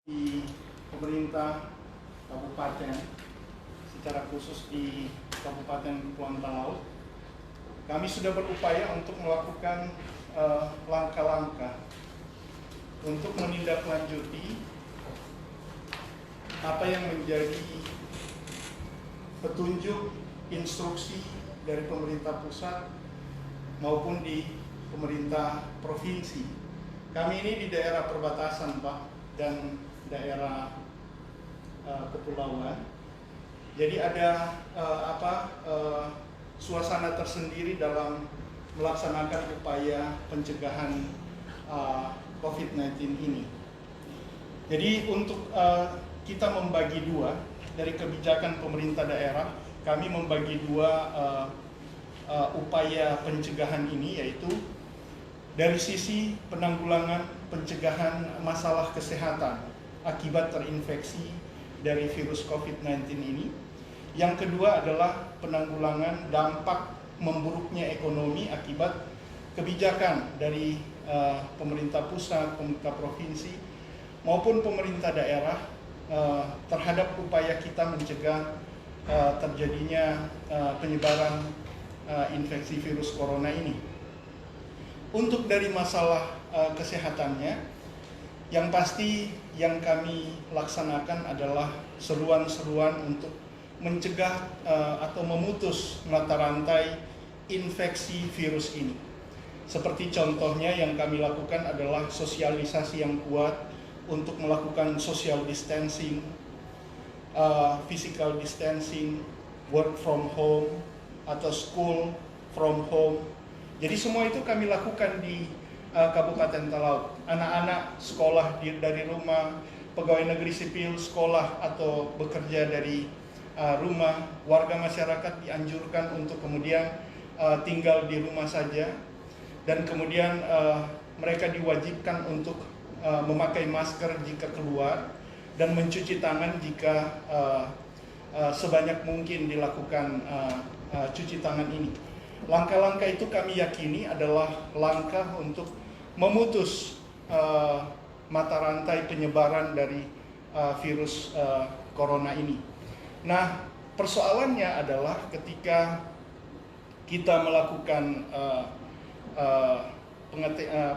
di pemerintah kabupaten, secara khusus di Kabupaten Kepulauan Talaut, kami sudah berupaya untuk melakukan langkah-langkah untuk menindaklanjuti apa yang menjadi petunjuk instruksi dari pemerintah pusat maupun di pemerintah provinsi. Kami ini di daerah perbatasan, Pak, dan daerah kepulauan. Jadi ada suasana tersendiri dalam melaksanakan upaya pencegahan COVID-19 ini. Jadi untuk kita membagi dua dari kebijakan pemerintah daerah, kami membagi dua upaya pencegahan ini, yaitu dari sisi penanggulangan pencegahan masalah kesehatan akibat terinfeksi dari virus COVID-19 ini. Yang kedua adalah penanggulangan dampak memburuknya ekonomi akibat kebijakan dari pemerintah pusat, pemerintah provinsi, maupun pemerintah daerah terhadap upaya kita mencegah terjadinya penyebaran infeksi virus corona ini. Untuk dari masalah kesehatannya, yang pasti yang kami laksanakan adalah seruan-seruan untuk mencegah atau memutus mata rantai infeksi virus ini. Seperti contohnya yang kami lakukan adalah sosialisasi yang kuat untuk melakukan social distancing, physical distancing, work from home, atau school from home. Jadi semua itu kami lakukan di Kabupaten Talaut. Anak-anak sekolah dari rumah, pegawai negeri sipil sekolah atau bekerja dari rumah, warga masyarakat dianjurkan untuk kemudian tinggal di rumah saja, dan kemudian mereka diwajibkan untuk memakai masker jika keluar dan mencuci tangan jika sebanyak mungkin dilakukan cuci tangan ini. Langkah-langkah itu kami yakini adalah langkah untuk memutus mata rantai penyebaran dari virus corona ini. Nah, persoalannya adalah ketika kita melakukan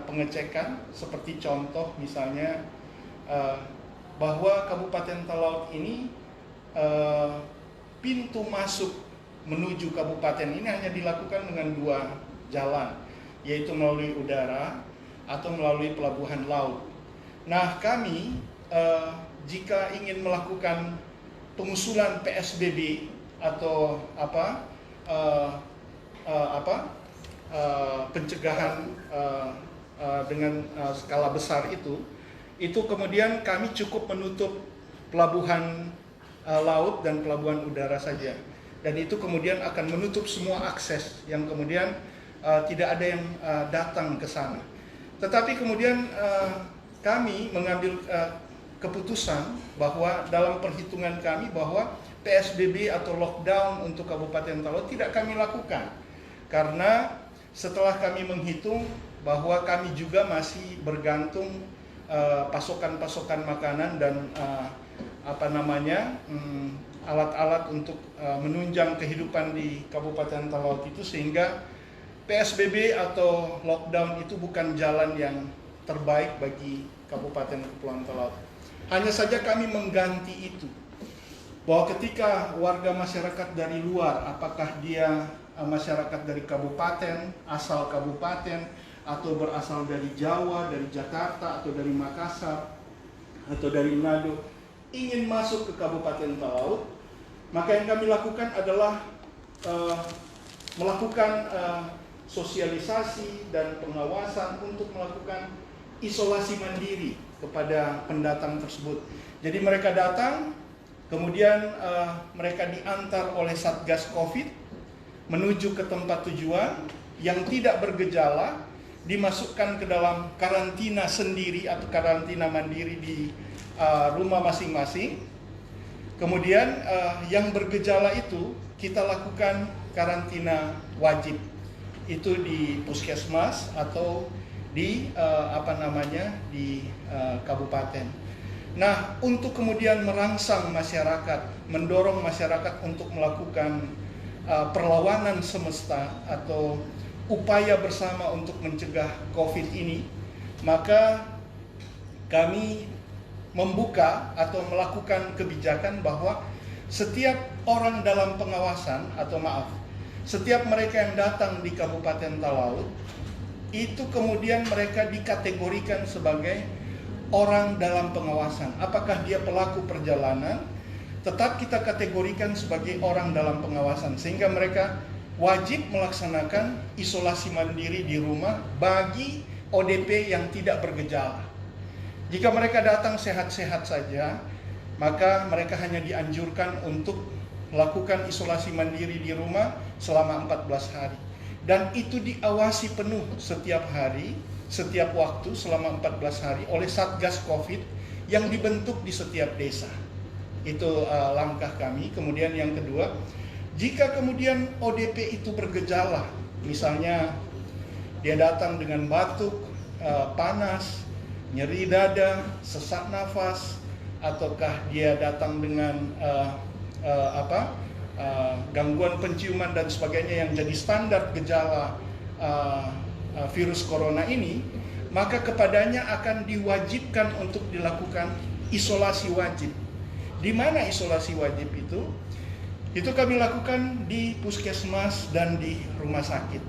pengecekan, seperti contoh misalnya bahwa Kabupaten Talaut ini pintu masuk menuju kabupaten ini hanya dilakukan dengan dua jalan, yaitu melalui udara atau melalui pelabuhan laut. Nah, kami jika ingin melakukan pengusulan PSBB atau pencegahan dengan skala besar itu kemudian kami cukup menutup pelabuhan laut dan pelabuhan udara saja, dan itu kemudian akan menutup semua akses yang kemudian tidak ada yang datang ke sana. Tetapi kemudian kami mengambil keputusan bahwa dalam perhitungan kami bahwa PSBB atau lockdown untuk Kabupaten Talaut tidak kami lakukan, karena setelah kami menghitung bahwa kami juga masih bergantung pasokan-pasokan makanan dan alat-alat untuk menunjang kehidupan di Kabupaten Talaut itu, sehingga PSBB atau lockdown itu bukan jalan yang terbaik bagi Kabupaten Kepulauan Talaut. Hanya saja kami mengganti itu, bahwa ketika warga masyarakat dari luar, apakah dia masyarakat dari kabupaten, asal kabupaten, atau berasal dari Jawa, dari Jakarta, atau dari Makassar, atau dari Manado, ingin masuk ke Kabupaten Talaut, maka yang kami lakukan adalah melakukan sosialisasi dan pengawasan untuk melakukan isolasi mandiri kepada pendatang tersebut. Jadi mereka datang, kemudian mereka diantar oleh Satgas COVID menuju ke tempat tujuan, yang tidak bergejala dimasukkan ke dalam karantina sendiri atau karantina mandiri di rumah masing-masing. Kemudian yang bergejala itu kita lakukan karantina wajib, itu di puskesmas atau di di kabupaten. Nah, untuk kemudian merangsang masyarakat, mendorong masyarakat untuk melakukan perlawanan semesta atau upaya bersama untuk mencegah COVID ini, maka kami membuka atau melakukan kebijakan bahwa setiap orang dalam pengawasan setiap mereka yang datang di Kabupaten Talaut itu kemudian mereka dikategorikan sebagai orang dalam pengawasan. Apakah dia pelaku perjalanan, tetap kita kategorikan sebagai orang dalam pengawasan, sehingga mereka wajib melaksanakan isolasi mandiri di rumah bagi ODP yang tidak bergejala. Jika mereka datang sehat-sehat saja, maka mereka hanya dianjurkan untuk lakukan isolasi mandiri di rumah selama 14 hari. Dan itu diawasi penuh setiap hari, setiap waktu selama 14 hari oleh Satgas COVID yang dibentuk di setiap desa. Itu langkah kami. Kemudian yang kedua, jika kemudian ODP itu bergejala, misalnya dia datang dengan batuk, panas, nyeri dada, sesak nafas, ataukah dia datang dengan gangguan penciuman dan sebagainya yang jadi standar gejala virus corona ini, maka kepadanya akan diwajibkan untuk dilakukan isolasi wajib. Di mana isolasi wajib itu? Itu kami lakukan di puskesmas dan di rumah sakit.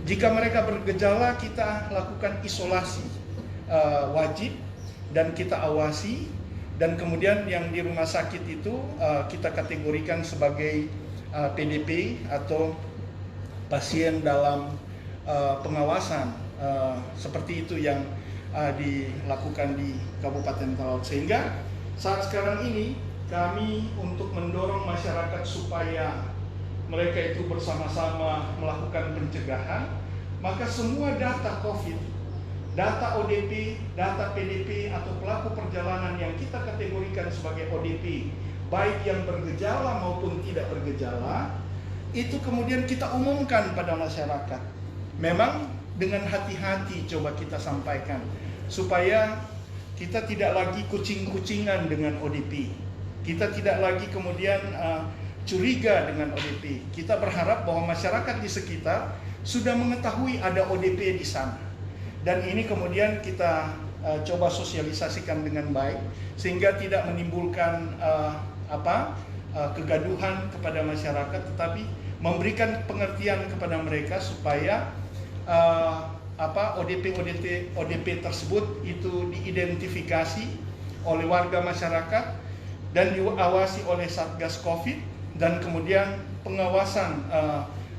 Jika mereka bergejala, kita lakukan isolasi wajib dan kita awasi. Dan kemudian yang di rumah sakit itu kita kategorikan sebagai PDP atau pasien dalam pengawasan. Seperti itu yang dilakukan di Kabupaten Talaut. Sehingga saat sekarang ini kami untuk mendorong masyarakat supaya mereka itu bersama-sama melakukan pencegahan, maka semua data COVID, data ODP, data PDP atau pelaku perjalanan yang kita kategorikan sebagai ODP, baik yang bergejala maupun tidak bergejala, itu kemudian kita umumkan pada masyarakat. Memang dengan hati-hati coba kita sampaikan, supaya kita tidak lagi kucing-kucingan dengan ODP. Kita tidak lagi kemudian curiga dengan ODP. Kita berharap bahwa masyarakat di sekitar sudah mengetahui ada ODP di sana. Dan ini kemudian kita coba sosialisasikan dengan baik, sehingga tidak menimbulkan kegaduhan kepada masyarakat, tetapi memberikan pengertian kepada mereka supaya ODP tersebut itu diidentifikasi oleh warga masyarakat dan diawasi oleh Satgas COVID, dan kemudian pengawasan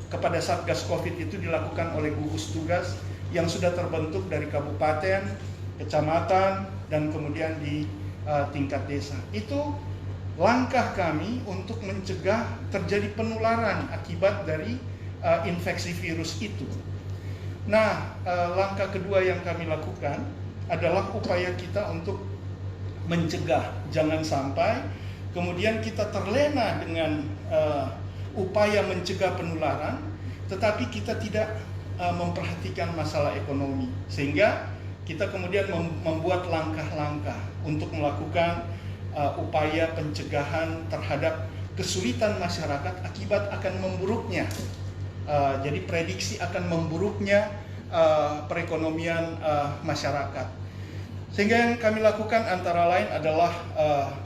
kepada Satgas COVID itu dilakukan oleh gugus tugas yang sudah terbentuk dari kabupaten, kecamatan, dan kemudian di tingkat desa. Itu langkah kami untuk mencegah terjadi penularan akibat dari infeksi virus itu. Nah, langkah kedua yang kami lakukan adalah upaya kita untuk mencegah, jangan sampai kemudian kita terlena dengan upaya mencegah penularan, tetapi kita tidak memperhatikan masalah ekonomi, sehingga kita kemudian membuat langkah-langkah untuk melakukan upaya pencegahan terhadap kesulitan masyarakat akibat akan memburuknya. Jadi prediksi akan memburuknya perekonomian masyarakat. Sehingga yang kami lakukan antara lain adalah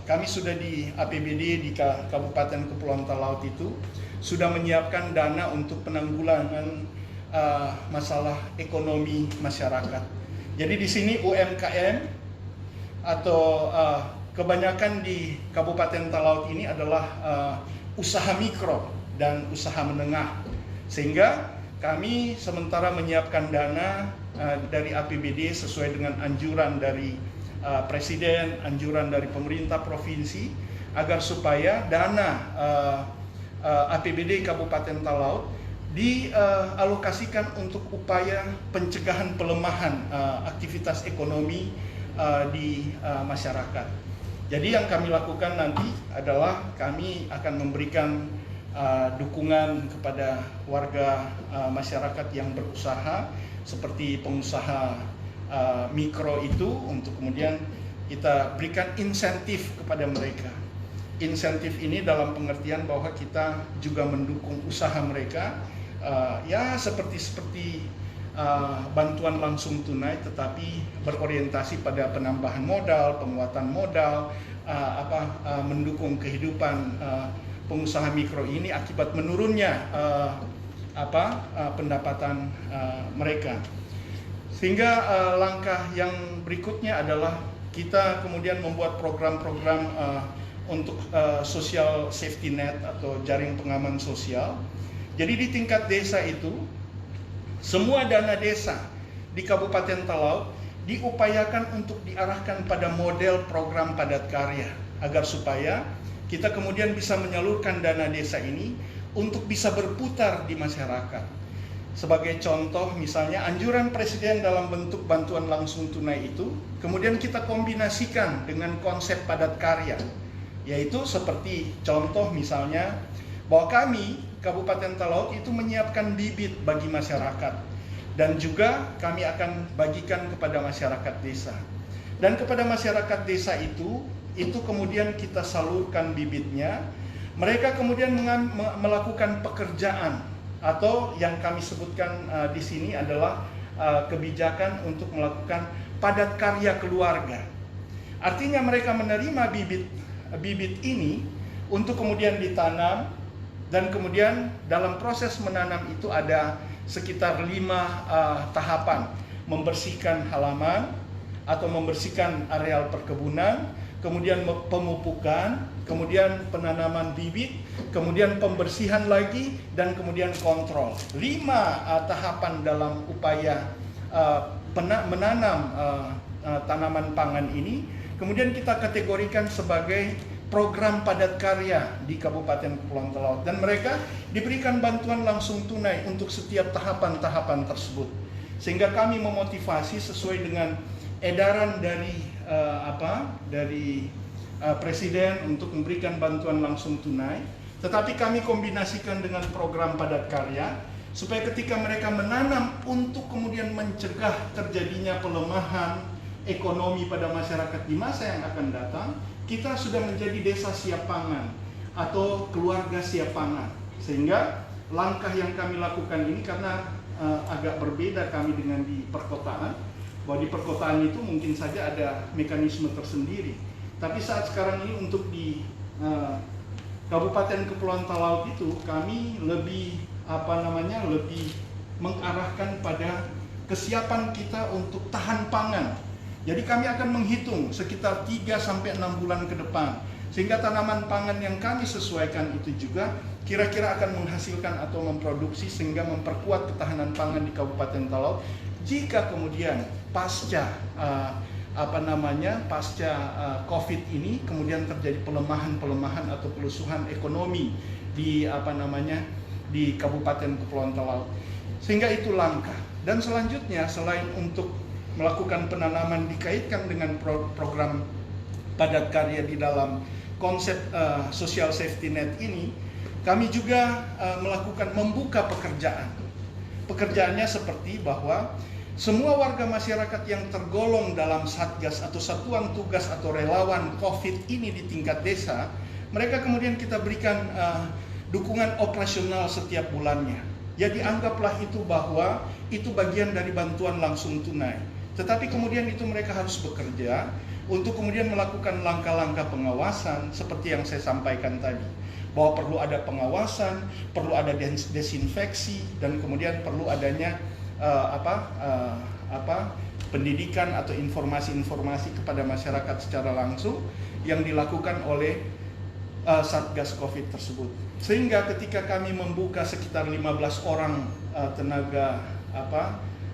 kami sudah di APBD di Kabupaten Kepulauan Talaut itu sudah menyiapkan dana untuk penanggulangan masalah ekonomi masyarakat. Jadi di sini UMKM atau kebanyakan di Kabupaten Talaut ini adalah usaha mikro dan usaha menengah. Sehingga kami sementara menyiapkan dana dari APBD sesuai dengan anjuran dari Presiden, anjuran dari pemerintah provinsi, agar supaya dana APBD Kabupaten Talaut dialokasikan untuk upaya pencegahan pelemahan aktivitas ekonomi di masyarakat. Jadi yang kami lakukan nanti adalah kami akan memberikan dukungan kepada warga masyarakat yang berusaha seperti pengusaha mikro itu, untuk kemudian kita berikan insentif kepada mereka. Insentif ini dalam pengertian bahwa kita juga mendukung usaha mereka, ya seperti bantuan langsung tunai, tetapi berorientasi pada penambahan modal, penguatan modal, mendukung kehidupan pengusaha mikro ini akibat menurunnya pendapatan mereka. Sehingga langkah yang berikutnya adalah kita kemudian membuat program-program untuk social safety net atau jaring pengaman sosial. Jadi di tingkat desa itu, semua dana desa di Kabupaten Talaut diupayakan untuk diarahkan pada model program padat karya, agar supaya kita kemudian bisa menyalurkan dana desa ini untuk bisa berputar di masyarakat. Sebagai contoh misalnya anjuran Presiden dalam bentuk bantuan langsung tunai itu, kemudian kita kombinasikan dengan konsep padat karya. Yaitu seperti contoh misalnya bahwa kami Kabupaten Talaut itu menyiapkan bibit bagi masyarakat, dan juga kami akan bagikan kepada masyarakat desa. Dan kepada masyarakat desa itu kemudian kita salurkan bibitnya. Mereka kemudian melakukan pekerjaan, atau yang kami sebutkan di sini adalah kebijakan untuk melakukan padat karya keluarga. Artinya mereka menerima bibit ini untuk kemudian ditanam, dan kemudian dalam proses menanam itu ada sekitar 5 tahapan: membersihkan halaman atau membersihkan areal perkebunan, kemudian pemupukan, kemudian penanaman bibit, kemudian pembersihan lagi, dan kemudian kontrol. 5 tahapan dalam upaya menanam tanaman pangan ini kemudian kita kategorikan sebagai program padat karya di Kabupaten Kepulauan Talaut, dan mereka diberikan bantuan langsung tunai untuk setiap tahapan-tahapan tersebut. Sehingga kami memotivasi sesuai dengan edaran dari Presiden untuk memberikan bantuan langsung tunai, tetapi kami kombinasikan dengan program padat karya supaya ketika mereka menanam untuk kemudian mencegah terjadinya pelemahan ekonomi pada masyarakat di masa yang akan datang, kita sudah menjadi desa siap pangan atau keluarga siap pangan. Sehingga langkah yang kami lakukan ini karena agak berbeda kami dengan di perkotaan, bahwa di perkotaan itu mungkin saja ada mekanisme tersendiri. Tapi saat sekarang ini untuk di Kabupaten Kepulauan Talaut itu kami lebih lebih mengarahkan pada kesiapan kita untuk tahan pangan. Jadi kami akan menghitung sekitar 3-6 bulan ke depan, sehingga tanaman pangan yang kami sesuaikan itu juga kira-kira akan menghasilkan atau memproduksi sehingga memperkuat ketahanan pangan di Kabupaten Talaut. Jika kemudian pasca COVID ini kemudian terjadi pelemahan atau kelusuhan ekonomi di Kabupaten Kepulauan Talaut, sehingga itu langkah. Dan selanjutnya selain untuk melakukan penanaman dikaitkan dengan program padat karya di dalam konsep social safety net ini, kami juga membuka pekerjaan. Pekerjaannya seperti bahwa semua warga masyarakat yang tergolong dalam satgas atau satuan tugas atau relawan COVID ini di tingkat desa, mereka kemudian kita berikan dukungan operasional setiap bulannya. Ya, dianggaplah itu bahwa itu bagian dari bantuan langsung tunai. Tetapi kemudian itu mereka harus bekerja untuk kemudian melakukan langkah-langkah pengawasan seperti yang saya sampaikan tadi. Bahwa perlu ada pengawasan, perlu ada desinfeksi, dan kemudian perlu adanya pendidikan atau informasi-informasi kepada masyarakat secara langsung yang dilakukan oleh Satgas COVID tersebut. Sehingga ketika kami membuka sekitar 15 orang tenaga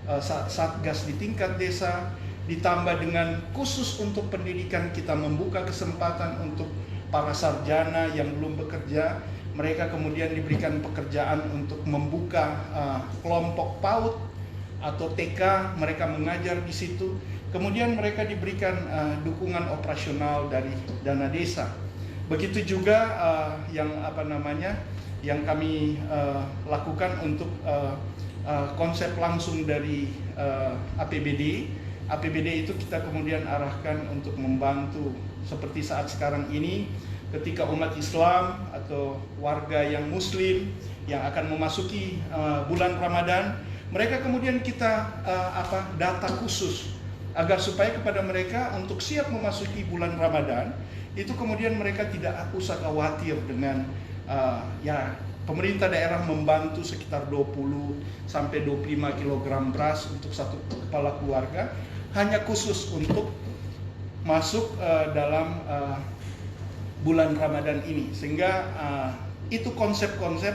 Satgas di tingkat desa, ditambah dengan khusus untuk pendidikan kita membuka kesempatan untuk para sarjana yang belum bekerja, mereka kemudian diberikan pekerjaan untuk membuka kelompok PAUD atau TK, mereka mengajar di situ. Kemudian mereka diberikan dukungan operasional dari dana desa. Begitu juga yang kami lakukan untuk konsep langsung dari APBD, APBD itu kita kemudian arahkan untuk membantu seperti saat sekarang ini ketika umat Islam atau warga yang Muslim yang akan memasuki bulan Ramadan, mereka kemudian kita data khusus agar supaya kepada mereka untuk siap memasuki bulan Ramadan itu kemudian mereka tidak usah khawatir dengan pemerintah daerah membantu sekitar 20 sampai 25 kg beras untuk satu kepala keluarga hanya khusus untuk masuk dalam bulan Ramadan ini, sehingga itu konsep-konsep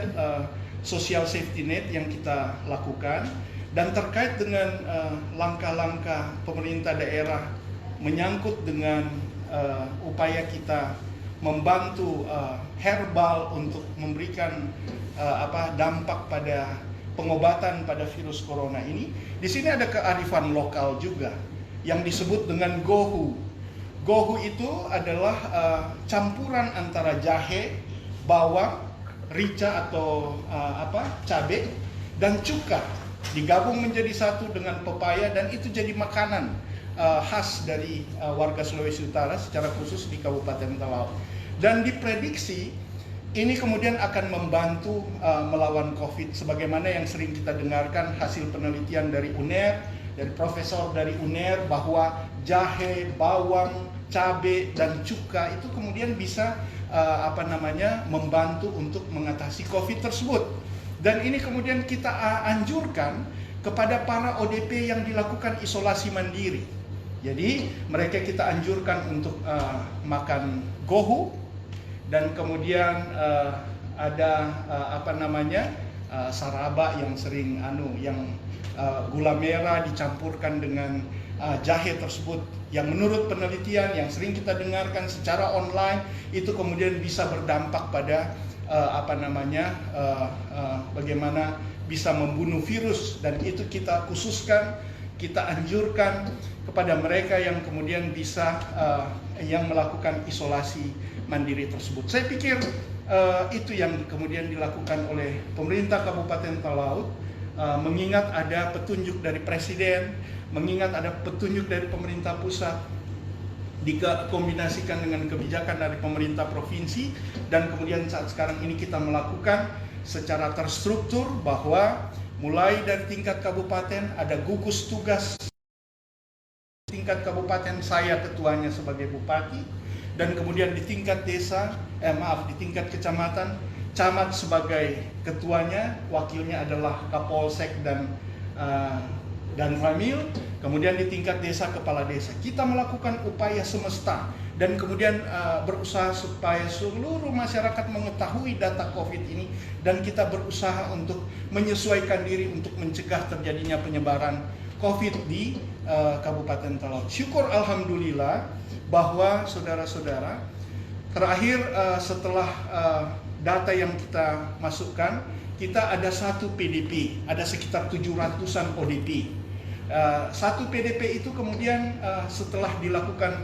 social safety net yang kita lakukan. Dan terkait dengan langkah-langkah pemerintah daerah menyangkut dengan upaya kita membantu herbal untuk memberikan dampak pada pengobatan pada virus corona ini. Di sini ada kearifan lokal juga yang disebut dengan gohu. Gohu itu adalah campuran antara jahe, bawang, rica atau cabai dan cuka digabung menjadi satu dengan pepaya, dan itu jadi makanan khas dari warga Sulawesi Utara secara khusus di Kabupaten Talaut. Dan diprediksi ini kemudian akan membantu melawan COVID, sebagaimana yang sering kita dengarkan hasil penelitian dari UNER, dari profesor dari UNER, bahwa jahe, bawang, cabai dan cuka itu kemudian bisa membantu untuk mengatasi COVID tersebut. Dan ini kemudian kita anjurkan kepada para ODP yang dilakukan isolasi mandiri. Jadi mereka kita anjurkan untuk makan gohu, dan kemudian ada saraba yang sering gula merah dicampurkan dengan jahe tersebut, yang menurut penelitian yang sering kita dengarkan secara online itu kemudian bisa berdampak pada bagaimana bisa membunuh virus, dan itu kita khususkan, kita anjurkan kepada mereka yang kemudian bisa yang melakukan isolasi mandiri tersebut. Saya pikir itu yang kemudian dilakukan oleh pemerintah Kabupaten Talaut, mengingat ada petunjuk dari Presiden, mengingat ada petunjuk dari pemerintah pusat, dikombinasikan dengan kebijakan dari pemerintah provinsi, dan kemudian saat sekarang ini kita melakukan secara terstruktur bahwa mulai dari tingkat kabupaten ada gugus tugas tingkat kabupaten, saya ketuanya sebagai bupati, dan kemudian di tingkat desa, di tingkat kecamatan, camat sebagai ketuanya, wakilnya adalah Kapolsek dan Ramil, kemudian di tingkat desa kepala desa. Kita melakukan upaya semesta dan kemudian berusaha supaya seluruh masyarakat mengetahui data COVID ini, dan kita berusaha untuk menyesuaikan diri untuk mencegah terjadinya penyebaran COVID di Kabupaten Talaut. Syukur alhamdulillah bahwa saudara-saudara, terakhir setelah data yang kita masukkan, kita ada satu PDP, ada sekitar 700-an ODP. Satu PDP itu kemudian setelah dilakukan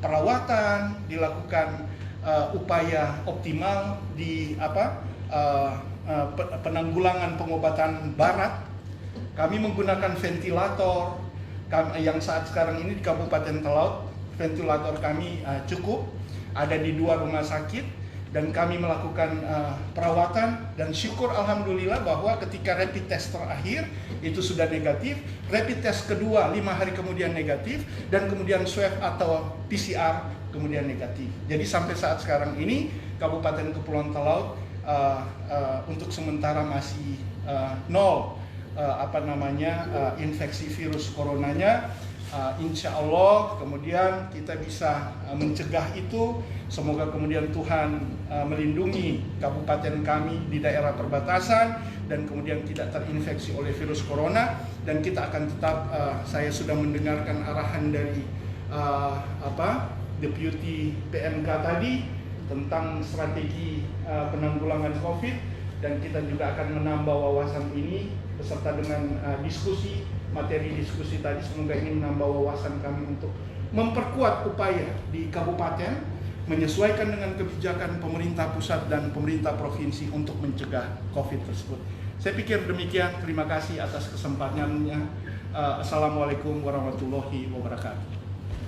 perawatan, dilakukan upaya optimal di penanggulangan pengobatan barat, kami menggunakan ventilator yang saat sekarang ini di Kabupaten Talaut, ventilator kami cukup, ada di 2 rumah sakit, dan kami melakukan perawatan, dan syukur alhamdulillah bahwa ketika rapid test terakhir itu sudah negatif, rapid test kedua 5 hari kemudian negatif, dan kemudian swab atau PCR kemudian negatif. Jadi sampai saat sekarang ini Kabupaten Kepulauan Talaut untuk sementara masih nol infeksi virus coronanya. Insya Allah kemudian kita bisa mencegah itu. Semoga kemudian Tuhan melindungi kabupaten kami di daerah perbatasan dan kemudian tidak terinfeksi oleh virus corona. Dan kita akan tetap, saya sudah mendengarkan arahan dari Deputi PMK tadi tentang strategi penanggulangan COVID, dan kita juga akan menambah wawasan ini beserta dengan materi diskusi tadi. Semoga ini menambah wawasan kami untuk memperkuat upaya di kabupaten menyesuaikan dengan kebijakan pemerintah pusat dan pemerintah provinsi untuk mencegah COVID tersebut. Saya pikir demikian. Terima kasih atas kesempatannya Assalamualaikum warahmatullahi wabarakatuh.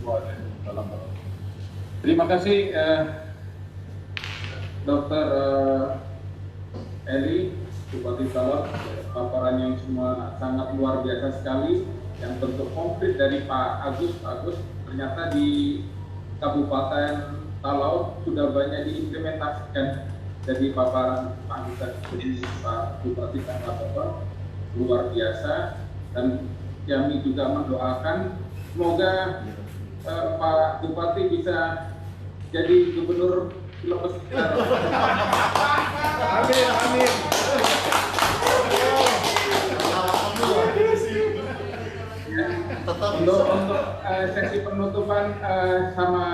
Waalaikumsalam. Terima kasih Dr. Eli, Bupati Salor, paparan yang semua sangat luar biasa sekali, yang bentuk konkret dari Pak Agus. Ternyata di Kabupaten Talaut sudah banyak diimplementasikan. Jadi paparan Pak Agus dari Pak Bupati sangat luar biasa, dan kami juga mendoakan semoga Pak Bupati bisa jadi gubernur Sulawesi Selatan. Amin. Untuk sesi penutupan sama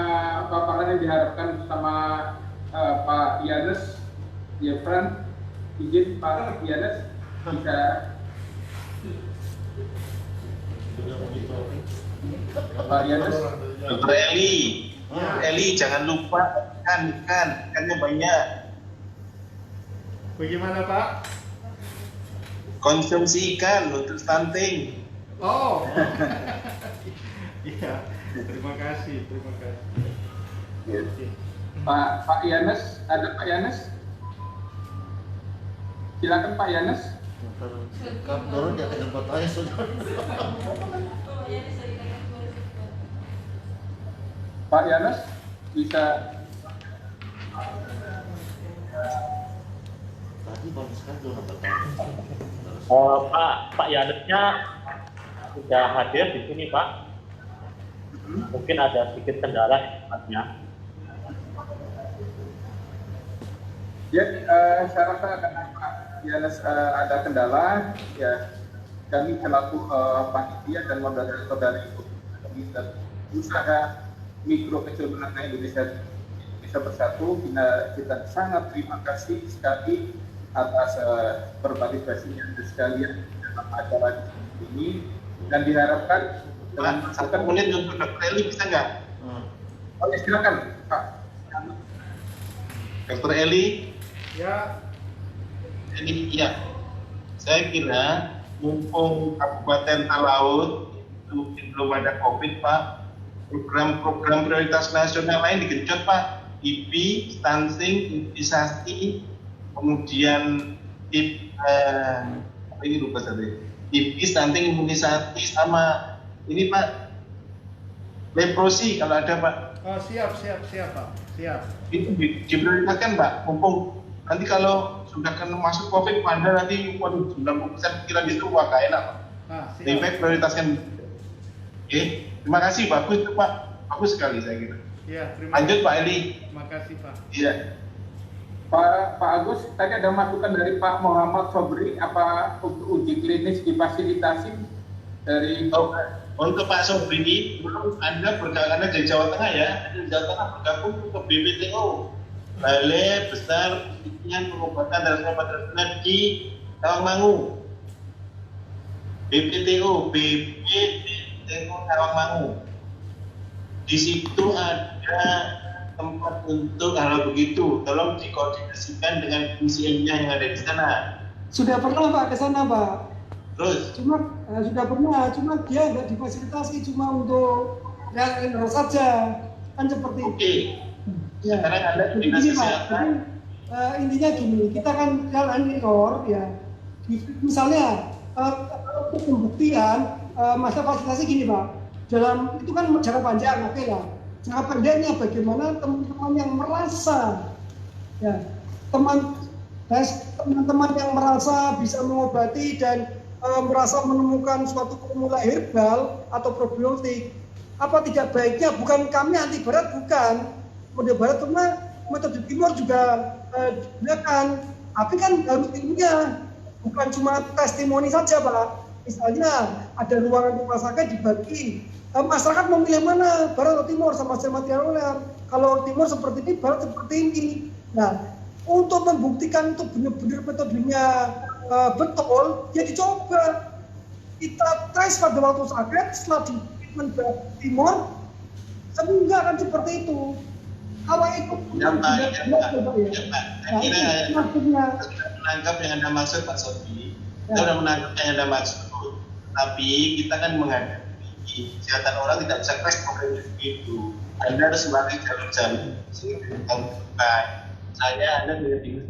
paparan yang diharapkan sama Pak Yanes, Yefran, izin Pak Yanes bisa. Pak Yanes. Dr. Eli, jangan lupa ikannya banyak. Bagaimana Pak? Konsumsi ikan untuk stunting. Oh, iya. Terima kasih. Pak Yanes, ada Pak Yanes? Silakan Pak Yanes. Dorong dia ke tempat aja sudah. Pak Yanes bisa. Tadi baru sekali dorong bertanya. Pak Yanesnya sudah hadir di sini Pak. Mungkin ada sedikit kendala tempatnya. Ya, saya rasa karena Pak Yanes ada kendala, ya kami selaku panitia dan moderator dari usaha mikro kecil menengah Indonesia Bersatu, kita sangat terima kasih sekali atas berpartisipasinya sekalian dalam acara ini, dan diharapkan Pak, 1 menit untuk Dr. Eli bisa nggak? Oke, silakan Pak. Dr. Eli? Ya. Eli, iya. Saya kira mumpung Kabupaten Talaut itu belum ada COVID, Pak, program-program prioritas nasional lain digenjot, Pak. IP, stunting, imunisasi, kemudian ini lupa tadi. IP, stunting, imunisasi, sama ini Pak, leprosi kalau ada Pak. Oh, siap Pak. Siap. Itu diprioritaskan Pak, mumpung nanti kalau sudah kena masuk COVID, Anda nanti 90% kira gitu, wah gak enak Pak. Lebih baik prioritaskan. Oke, terima kasih, bagus itu Pak, bagus sekali saya kira. Ya, lanjut Pak Eli. Terima kasih Pak. Iya. Pak Agus, tadi ada masukan dari Pak Muhammad Sobri, apa untuk uji klinis difasilitasi dari untuk Pak Sobri ini, Anda bergabung dari Jawa Tengah ya, dari Jawa Tengah bergabung ke BPTO, Balai Besar Penelitian Pengobatan dan Transplantasi di Tawangmangu. BPTO Tawangmangu. Di situ ada tempat untuk hal begitu. Tolong dikoordinasikan dengan PCN-nya yang ada di sana. Sudah pernah Pak ke sana Pak. Terus? Sudah pernah, cuma dia nggak difasilitasi, cuma untuk yang saja, kan seperti itu. Oke. Ya. Sekarang Anda dinas kesehatan. Intinya gini, kita kan jalan ekor ya. Misalnya untuk pembuktian masa fasilitasi gini Pak. Dalam itu kan jangka panjang, oke lah. Jangka pendeknya bagaimana teman-teman yang merasa, ya teman-teman yang merasa bisa mengobati dan merasa menemukan suatu formula herbal atau probiotik, apa tidak baiknya, bukan kami anti barat, bukan metode barat, karena metode timur juga digunakan, tapi kan harus ilmunya, bukan cuma testimoni saja Pak. Misalnya ada ruangan rumah sakit dibagi, masyarakat memilih mana, barat atau timur, sama material. Kalau timur seperti ini, barat seperti ini. Nah, untuk membuktikan itu benar-benar metodenya betul, ya dicoba. Kita tes pada waktu sakit, setelah di treatment barat timur, semua kan seperti itu. Kalau itu Ya Pak. Saya kira menangkap yang Anda maksud Pak Sofi. Saya sudah menangkap yang Anda maksud. Tapi kita kan menghadapi kesehatan orang tidak bisa crash program itu. Anda harus memakai jalur-jalur sehingga saya Anda tidak